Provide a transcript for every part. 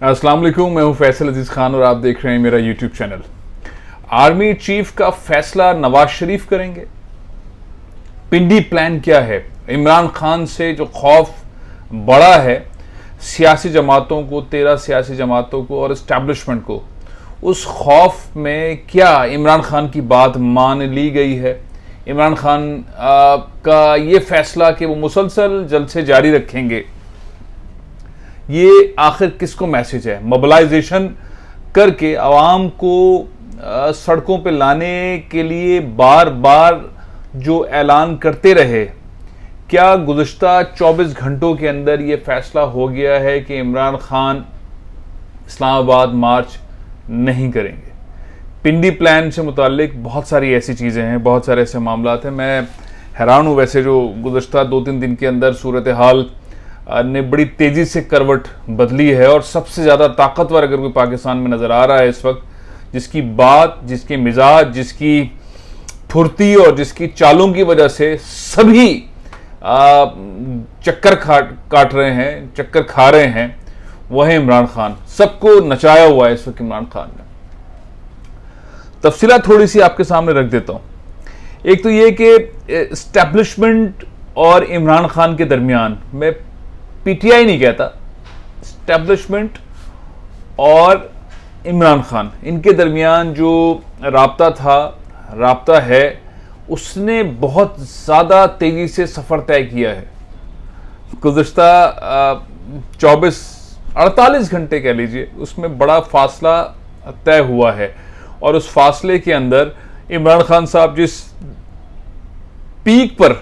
अस्सलाम वालेकुम, मैं हूं फैसल अजीज खान और आप देख रहे हैं मेरा यूट्यूब चैनल। आर्मी चीफ का फैसला नवाज शरीफ करेंगे। पिंडी प्लान क्या है? इमरान खान से जो खौफ बड़ा है सियासी जमातों को, 13 सियासी जमातों को और इस्टेब्लिशमेंट को, उस खौफ में क्या इमरान खान की बात मान ली गई है? इमरान खान का ये फैसला कि वो मुसलसल जलसे जारी रखेंगे, ये आखिर किसको मैसेज है? मोबिलाइजेशन करके आवाम को सड़कों पे लाने के लिए बार बार जो ऐलान करते रहे, क्या गुज़श्ता 24 घंटों के अंदर ये फैसला हो गया है कि इमरान खान इस्लामाबाद मार्च नहीं करेंगे? पिंडी प्लान से मुतालिक बहुत सारी ऐसी चीज़ें हैं, बहुत सारे ऐसे मामला हैं। मैं हैरान हूँ वैसे जो गुज़श्ता 2-3 दिन के अंदर सूरत हाल ने बड़ी तेज़ी से करवट बदली है। और सबसे ज़्यादा ताकतवर अगर कोई पाकिस्तान में नज़र आ रहा है इस वक्त, जिसकी बात, जिसके मिजाज, जिसकी फुर्ती और जिसकी चालों की वजह से सभी चक्कर काट रहे हैं, चक्कर खा रहे हैं, वह है इमरान खान। सबको नचाया हुआ है इस वक्त इमरान खान ने। तफसीलात थोड़ी सी आपके सामने रख देता हूँ। एक तो ये कि एस्टेब्लिशमेंट और इमरान खान के दरमियान, मैं पीटीआई नहीं कहता, एस्टेब्लिशमेंट और इमरान खान, इनके दरमियान जो राब्ता है, उसने बहुत ज़्यादा तेज़ी से सफ़र तय किया है। गुज़श्ता 48 घंटे कह लीजिए, उसमें बड़ा फासला तय हुआ है। और उस फासले के अंदर इमरान खान साहब जिस पीक पर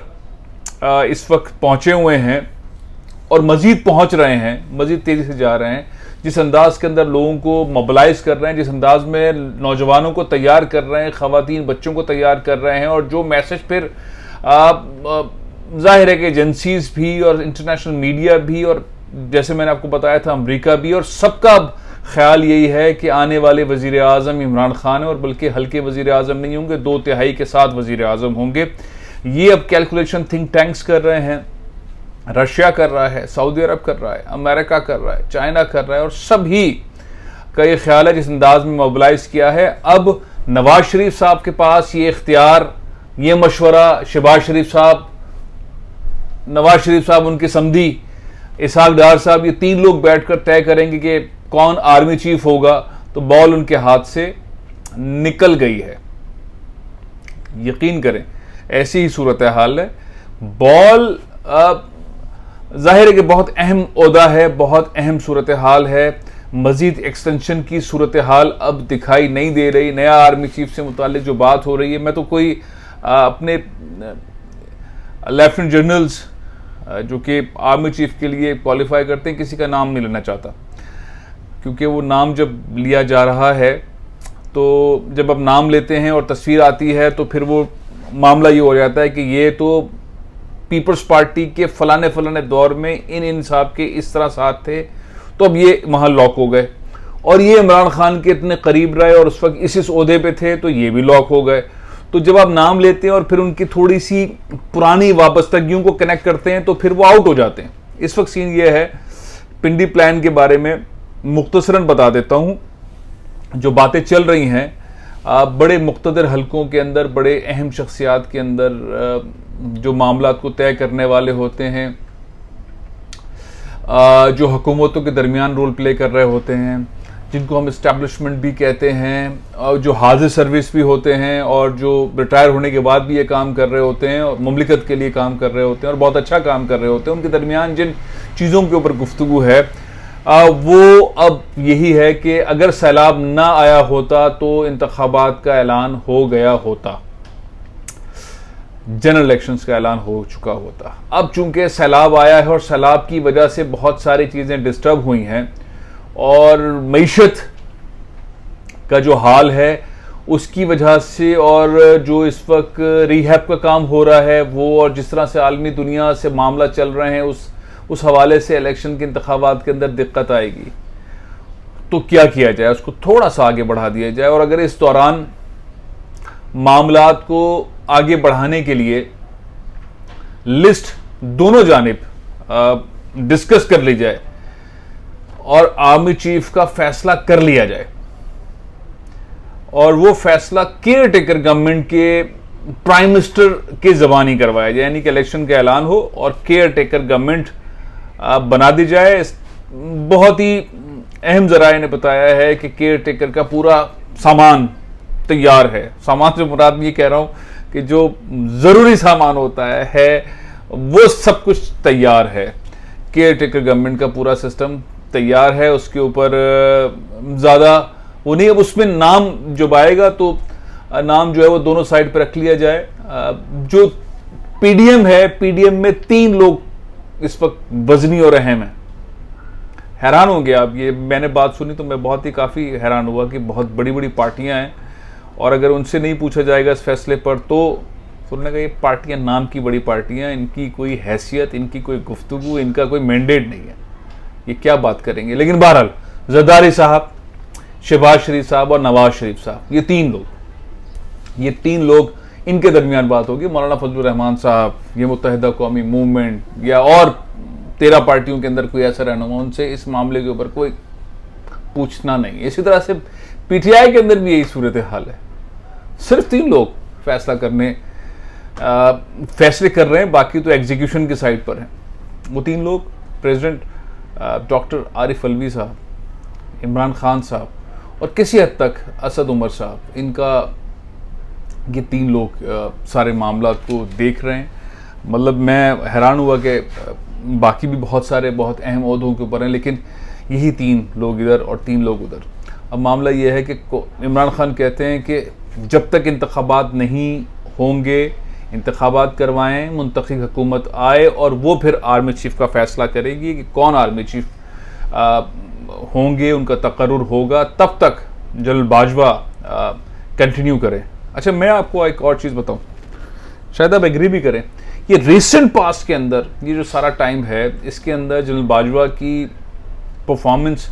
इस वक्त पहुँचे हुए हैं और मज़ीद पहुँच रहे हैं, मज़ीद तेज़ी से जा रहे हैं, जिस अंदाज के अंदर लोगों को मोबिलाइज़ कर रहे हैं, जिस अंदाज में नौजवानों को तैयार कर रहे हैं, ख़वातीन बच्चों को तैयार कर रहे हैं, और जो मैसेज फिर ज़ाहिर है कि एजेंसीज़ भी और इंटरनेशनल मीडिया भी, और जैसे मैंने आपको बताया था अमेरिका भी, और सबका ख्याल यही है कि आने वाले वज़ीर आज़म इमरान खान है, और बल्कि हल्के वज़ीर आज़म नहीं होंगे, 2/3 के साथ वज़ीर आज़म होंगे। ये अब कैलकुलेशन थिंक टैंक्स कर रहे हैं, रशिया कर रहा है, सऊदी अरब कर रहा है, अमेरिका कर रहा है, चाइना कर रहा है, और सभी का ये ख्याल है जिस अंदाज में मोबिलाइज किया है। अब नवाज शरीफ साहब के पास ये इख्तियार, ये मशवरा, शहबाज शरीफ साहब, नवाज शरीफ साहब, उनके समधी इसहाक डार साहब, ये 3 लोग बैठकर तय करेंगे कि कौन आर्मी चीफ होगा, तो बॉल उनके हाथ से निकल गई है। यकीन करें ऐसी ही सूरत हाल है। बॉल जाहिर है कि बहुत अहम ओहदा है, बहुत अहम सूरत हाल है। मजीद एक्सटेंशन की सूरत हाल अब दिखाई नहीं दे रही। नया आर्मी चीफ से मुतालिक जो बात हो रही है, मैं तो कोई अपने लेफ्टिनेंट जनरल्स जो कि आर्मी चीफ के लिए क्वालिफाई करते हैं, किसी का नाम नहीं लेना चाहता, क्योंकि वो नाम जब लिया जा रहा है तो जब अब नाम लेते हैं और तस्वीर आती है तो फिर वो मामला ये हो जाता है कि ये तो पीपल्स पार्टी के फलाने दौर में इन साहब के इस तरह साथ थे, तो अब ये वहाँ लॉक हो गए, और ये इमरान खान के इतने करीब रहे और उस वक्त इस ओहदे पे थे, तो ये भी लॉक हो गए। तो जब आप नाम लेते हैं और फिर उनकी थोड़ी सी पुरानी वाबस्तगियों को कनेक्ट करते हैं तो फिर वो आउट हो जाते हैं। इस वक्त सीन ये है। पिंडी प्लान के बारे में मुख्तसरन बता देता हूँ। जो बातें चल रही हैं बड़े मुख्तदर हलकों के अंदर, बड़े अहम शख्सियात के अंदर, जो मामलात को तय करने वाले होते हैं, जो हुकूमतों के दरमियान रोल प्ले कर रहे होते हैं, जिनको हम इस्टेब्लिशमेंट भी कहते हैं, और जो हाजिर सर्विस भी होते हैं, और जो रिटायर होने के बाद भी ये काम कर रहे होते हैं और मुमलिकत के लिए काम कर रहे होते हैं और बहुत अच्छा काम कर रहे होते हैं, उनके दरमियान जिन चीज़ों के ऊपर गुफ्तगू है वो अब यही है कि अगर सैलाब ना आया होता तो इंतखाबात का ऐलान हो गया होता, जनरल इलेक्शंस का ऐलान हो चुका होता। अब चूंकि सैलाब आया है और सैलाब की वजह से बहुत सारी चीज़ें डिस्टर्ब हुई हैं, और मईशत का जो हाल है उसकी वजह से, और जो इस वक्त रिहैब का काम हो रहा है वो, और जिस तरह से आलमी दुनिया से मामला चल रहे हैं, उस हवाले से इलेक्शन के इंतखाबात के अंदर दिक्कत आएगी। तो क्या किया जाए? उसको थोड़ा सा आगे बढ़ा दिया जाए, और अगर इस दौरान मामलात को आगे बढ़ाने के लिए लिस्ट दोनों जानिब डिस्कस कर ली जाए और आर्मी चीफ का फैसला कर लिया जाए और वो फैसला केयर टेकर गवर्नमेंट के प्राइम मिनिस्टर के जबानी करवाया जाए, यानी कि इलेक्शन का ऐलान हो और केयर टेकर गवर्नमेंट बना दी जाए। बहुत ही अहम जराये ने बताया है कि केयर टेकर का पूरा सामान तैयार है। सामान से मुराद ये कह रहा हूं कि जो जरूरी सामान होता है वो सब कुछ तैयार है। केयर टेकर गवर्नमेंट का पूरा सिस्टम तैयार है, उसके ऊपर ज्यादा वो नहीं। अब उसमें नाम जब आएगा तो नाम जो है वो दोनों साइड पर रख लिया जाए। जो पीडीएम है, पीडीएम में 3 लोग इस वक्त वजनी और अहम है। हैरान हो गया आप, ये मैंने बात सुनी तो मैं बहुत ही काफ़ी हैरान हुआ कि बहुत बड़ी बड़ी पार्टियां हैं और अगर उनसे नहीं पूछा जाएगा इस फैसले पर तो उन्होंने कहा ये पार्टियां नाम की बड़ी पार्टियां, इनकी कोई हैसियत, इनकी कोई गुफ्तगू, इनका कोई मैंडेट नहीं है, ये क्या बात करेंगे। लेकिन बहरहाल जरदारी साहब, शहबाज शरीफ साहब और नवाज शरीफ साहब, ये तीन लोग इनके दरमियान बात होगी। मौलाना फजलुर रहमान साहब, ये मुत्तहिदा कौमी मूवमेंट या और 13 पार्टियों के अंदर कोई ऐसा रहनुमा, उनसे इस मामले के ऊपर कोई पूछना नहीं। इसी तरह से पीटीआई के अंदर भी यही सूरत हाल है। सिर्फ 3 लोग फैसले कर रहे हैं, बाकी तो एग्जीक्यूशन की साइड पर हैं। वो 3 लोग प्रेसिडेंट डॉक्टर आरिफ अलवी साहब, इमरान खान साहब और किसी हद तक असद उमर साहब, इनका ये 3 लोग सारे मामला को देख रहे हैं। मतलब मैं हैरान हुआ कि बाकी भी बहुत सारे बहुत अहम ओहदों के ऊपर हैं, लेकिन यही 3 लोग इधर और 3 लोग उधर। अब मामला ये है कि इमरान खान कहते हैं कि जब तक इंतखाबात नहीं होंगे, इंतखाबात करवाएं, मुंतखब हुकूमत आए और वो फिर आर्मी चीफ का फैसला करेगी कि कौन आर्मी चीफ होंगे, उनका तकर्रुर होगा, तब तक जनरल बाजवा कंटिन्यू करें। अच्छा, मैं आपको एक और चीज़ बताऊं, शायद आप एग्री भी करें। ये रिसेंट पास्ट के अंदर ये जो सारा टाइम है, इसके अंदर जनरल बाजवा की परफॉर्मेंस,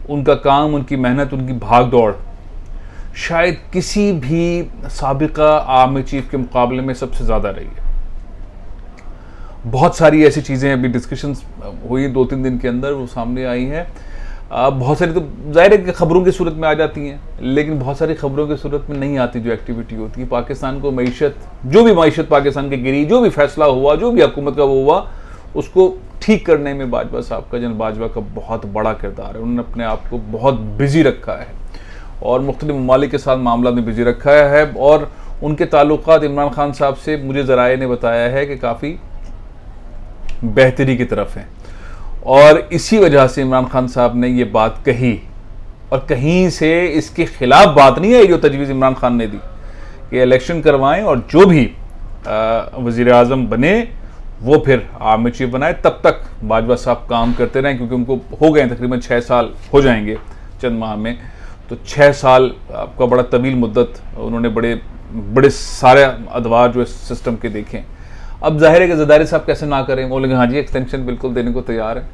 उनका काम, उनकी मेहनत, उनकी भाग दौड़ शायद किसी भी साबिका आर्मी चीफ के मुकाबले में सबसे ज़्यादा रही है। बहुत सारी ऐसी चीज़ें अभी डिस्कशंस हुई 2-3 दिन के अंदर, वो सामने आई हैं। बहुत सारी तो ज़ाहिर है कि खबरों की सूरत में आ जाती हैं, लेकिन बहुत सारी खबरों की सूरत में नहीं आती जो एक्टिविटी होती है। पाकिस्तान को मईशत, जो भी मईशत पाकिस्तान की गिरी, जो भी फैसला हुआ, जो भी हुकूमत का वो हुआ, उसको ठीक करने में बाजवा साहब का, जनरल बाजवा का बहुत बड़ा किरदार है। उन्होंने अपने आप को बहुत बिजी रखा है और मुख्तलिफ ममालिक के साथ मामला में बिजी रखा है और उनके ताल्लुकात इमरान खान साहब से मुझे ज़राए ने बताया है कि काफ़ी बेहतरी की तरफ है। और इसी वजह से इमरान खान साहब ने ये बात कही और कहीं से इसके खिलाफ बात नहीं आई जो तजवीज़ इमरान खान ने दी कि इलेक्शन करवाएं और जो भी वज़ीर आज़म बने वो फिर आर्मी चीफ बनाए। तब तक बाजवा साहब काम करते रहें, क्योंकि उनको हो गए तकरीबन 6 साल हो जाएंगे चंद माह में, तो 6 साल आपका बड़ा तवील मुद्दत उन्होंने बड़े सारे अदवार जो सिस्टम के देखें। अब जाहिर है कि जरदारी साहब कैसे ना करें, बोलेंगे हाँ जी एक्सटेंशन बिल्कुल देने को तैयार है,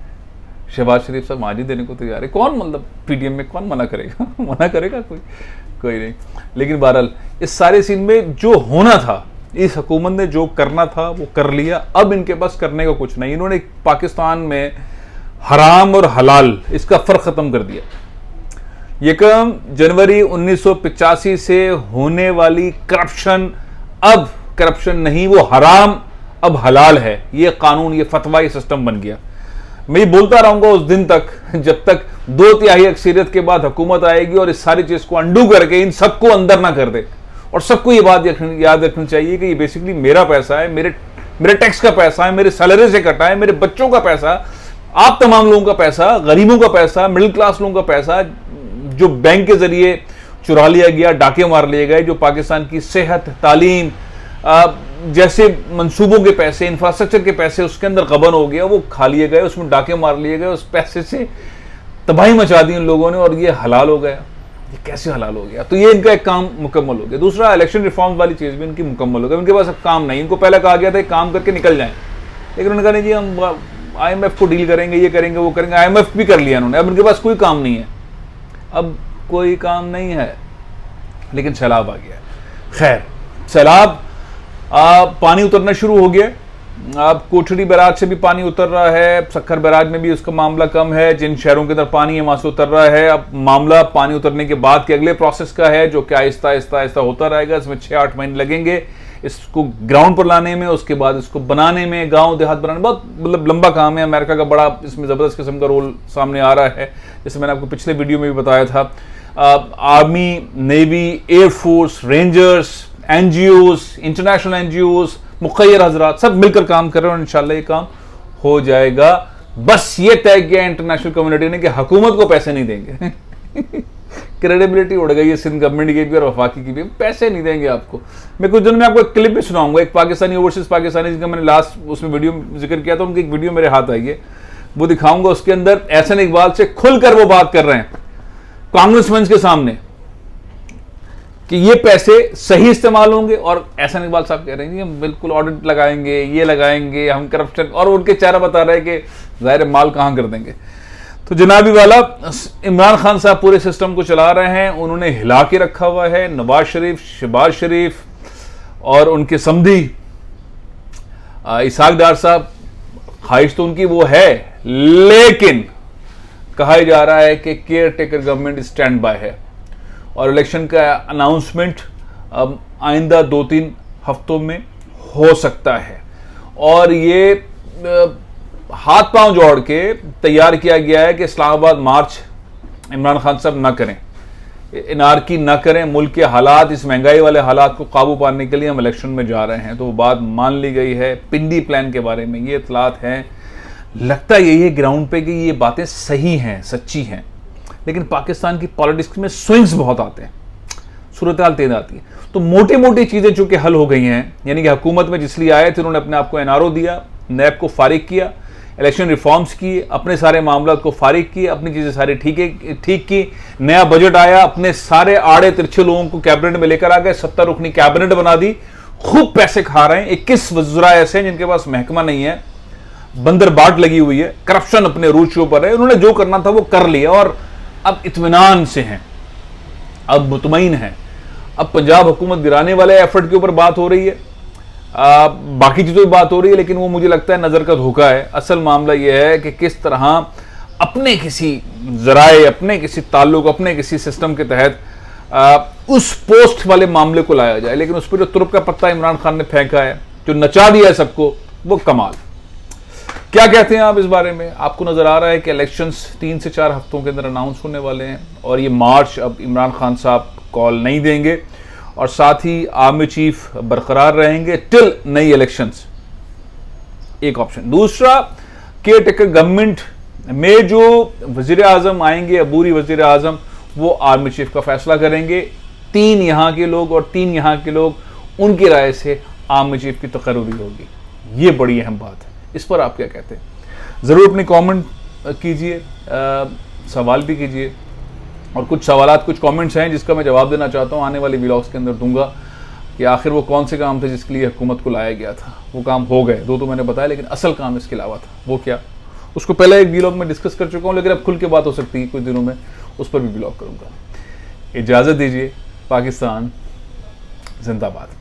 शहबाज शरीफ साहब हाँ जी देने को तैयार है। कौन, मतलब पीडीएम में कौन मना करेगा मना करेगा कोई नहीं। लेकिन बहरहाल इस सारे सीन में जो होना था, इस हुकूमत ने जो करना था वो कर लिया। अब इनके पास करने का कुछ नहीं। इन्होंने पाकिस्तान में हराम और हलाल इसका फ़र्क ख़त्म कर दिया। यकम जनवरी 1985 से होने वाली करप्शन अब करप्शन नहीं, वो हराम अब हलाल है। ये कानून, ये फतवा, ये सिस्टम बन गया। मैं ये बोलता रहूंगा उस दिन तक जब तक 2/3 अक्सरियत के बाद हुकूमत आएगी और इस सारी चीज को अंडू करके इन सबको अंदर ना कर दे। और सबको ये बात याद रखनी चाहिए कि ये बेसिकली मेरा पैसा है, मेरे टैक्स का पैसा है, मेरे सैलरी से कटा है, मेरे बच्चों का पैसा, आप तमाम लोगों का पैसा, गरीबों का पैसा, मिडिल क्लास लोगों का पैसा जो बैंक के जरिए चुरा लिया गया, डाके मार लिए गए, जो पाकिस्तान की सेहत, तालीम जैसे मंसूबों के पैसे, इंफ्रास्ट्रक्चर के पैसे उसके अंदर गबन हो गया, वो खा लिए गए, उसमें डाके मार लिए गए, उस पैसे से तबाही मचा दी इन लोगों ने और ये हलाल हो गया। ये कैसे हलाल हो गया? तो ये इनका एक काम मुकम्मल हो गया। दूसरा, इलेक्शन रिफॉर्म्स वाली चीज़ भी इनकी मुकम्मल हो गई। इनके पास अब काम नहीं। इनको पहले कहा गया था काम करके निकल जाएं, लेकिन उन्होंने कहा नहीं जी हम IMF को डील करेंगे, ये करेंगे, वो करेंगे। IMF भी कर लिया उन्होंने। अब इनके पास कोई काम नहीं है, अब कोई काम नहीं है, लेकिन सैलाब आ गया। खैर, सैलाब पानी उतरना शुरू हो गया अब कोठड़ी बैराज से भी पानी उतर रहा है, सक्खर बैराज में भी उसका मामला कम है, जिन शहरों के अंदर पानी है वहां से उतर रहा है। अब मामला पानी उतरने के बाद के अगले प्रोसेस का है, जो कि आहिस्ता आहिस्ता आहिस्ता होता रहेगा। इसमें 6-8 महीने लगेंगे इसको ग्राउंड पर लाने में, उसके बाद इसको बनाने में, गांव देहात बनाने में। बहुत मतलब लंबा काम है। अमेरिका का बड़ा इसमें ज़बरदस्त किस्म का रोल सामने आ रहा है, जैसे मैंने आपको पिछले वीडियो में भी बताया था। Army, navy, air force, rangers, NGOs, international NGOs, मुखैर हजरात सब मिलकर काम कर रहे हैं और इंशाल्लाह ये काम हो जाएगा। बस ये तय किया इंटरनेशनल कम्युनिटी ने कि हुकूमत को पैसे नहीं देंगे। क्रेडिबिलिटी उड़ गई है सिंध गवर्नमेंट की भी और वफाकी की भी, पैसे नहीं देंगे आपको। मैं कुछ दिन में आपको एक क्लिप भी सुनाऊंगा, एक पाकिस्तानी, ओवरसीज पाकिस्तानी, जिनका मैंने लास्ट उसमें वीडियो जिक्र किया था, उनकी एक वीडियो मेरे हाथ आई है, वो दिखाऊंगा। उसके अंदर एहसन इकबाल से खुलकर वो बात कर रहे हैं कांग्रेसमैन के सामने कि ये पैसे सही इस्तेमाल होंगे, और एहसन इकबाल साहब कह रहे हैं कि हम बिल्कुल ऑडिट लगाएंगे, ये लगाएंगे, हम करप्शन, और उनके चेहरा बता रहे हैं कि जाहिर माल कहां कर देंगे। तो जनाबी वाला इमरान खान साहब पूरे सिस्टम को चला रहे हैं, उन्होंने हिला के रखा हुआ है। नवाज शरीफ, शहबाज शरीफ और उनके समधी इसाक डार साहब, ख्वाहिश तो उनकी वो है, लेकिन कहा जा रहा है कि care taker government stand by है और इलेक्शन का अनाउंसमेंट अब आइंदा 2-3 हफ्तों में हो सकता है। और ये हाथ पांव जोड़ के तैयार किया गया है कि इस्लामाबाद मार्च इमरान खान साहब ना करें, इनारकी ना करें। मुल्क के हालात, इस महंगाई वाले हालात को काबू पाने के लिए हम इलेक्शन में जा रहे हैं, तो वो बात मान ली गई है। पिंडी प्लान के बारे में ये इतलात हैं, लगता यही है ग्राउंड पे कि ये बातें सही हैं, सच्ची हैं, लेकिन पाकिस्तान की पॉलिटिक्स में स्विंग्स बहुत आते हैं, सूरत हाल तेज आती है। तो मोटी मोटी चीज़ें चूंकि हल हो गई हैं, यानी कि हुकूमत में जिसलिए आए थे उन्होंने अपने आप को एनआरओ दिया, नैब को फारिग किया, इलेक्शन रिफॉर्म्स किए, अपने सारे मामला को फारिग किए, अपनी चीज़ें सारी ठीक की, नया बजट आया, अपने सारे आड़े तिरछे लोगों को कैबिनेट में लेकर आ गए, 70 रुकनी कैबिनेट बना दी, खूब पैसे खा रहे हैं। 21 वज़रा ऐसे हैं जिनके पास महकमा नहीं है, बंदर बाट लगी हुई है, करप्शन अपने रूट शो पर है। उन्होंने जो करना था वो कर लिया और अब इत्मीनान से हैं, अब मुतमईन हैं। अब पंजाब हुकूमत गिराने वाले एफर्ट के ऊपर बात हो रही है, बाकी चीज़ों की बात हो रही है, लेकिन वो मुझे लगता है नज़र का धोखा है। असल मामला यह है कि किस तरह अपने किसी ज़राए, अपने किसी ताल्लुक, अपने किसी सिस्टम के तहत उस पोस्ट वाले मामले को लाया जाए, लेकिन उस पर जो तुरुप का पत्ता इमरान खान ने फेंका है, जो नचा दिया है सबको, वो कमाल। क्या कहते हैं आप इस बारे में? आपको नजर आ रहा है कि इलेक्शंस 3 से 4 हफ्तों के अंदर अनाउंस होने वाले हैं और ये मार्च अब इमरान खान साहब कॉल नहीं देंगे और साथ ही आर्मी चीफ बरकरार रहेंगे टिल नई इलेक्शंस, एक ऑप्शन। दूसरा, केयर टेकर गवर्नमेंट में जो वजीर आजम आएंगे, अबूरी वजीर आजम, वो आर्मी चीफ का फैसला करेंगे। 3 यहाँ के लोग और 3 यहाँ के लोग, उनकी राय से आर्मी चीफ की तकर्री होगी। ये बड़ी अहम बात है। इस पर आप क्या कहते हैं? ज़रूर अपनी कमेंट कीजिए, सवाल भी कीजिए, और कुछ सवालात, कुछ कमेंट्स हैं जिसका मैं जवाब देना चाहता हूँ, आने वाले व्लॉग्स के अंदर दूंगा कि आखिर वो कौन से काम थे जिसके लिए हुकूमत को लाया गया था। वो काम हो गए, 2 तो मैंने बताया, लेकिन असल काम इसके अलावा था, वो क्या, उसको पहले एक व्लॉग में डिस्कस कर चुका हूँ, लेकिन अब खुल के बात हो सकती है कुछ दिनों में, उस पर भी व्लॉग करूँगा। इजाज़त दीजिए। पाकिस्तान जिंदाबाद।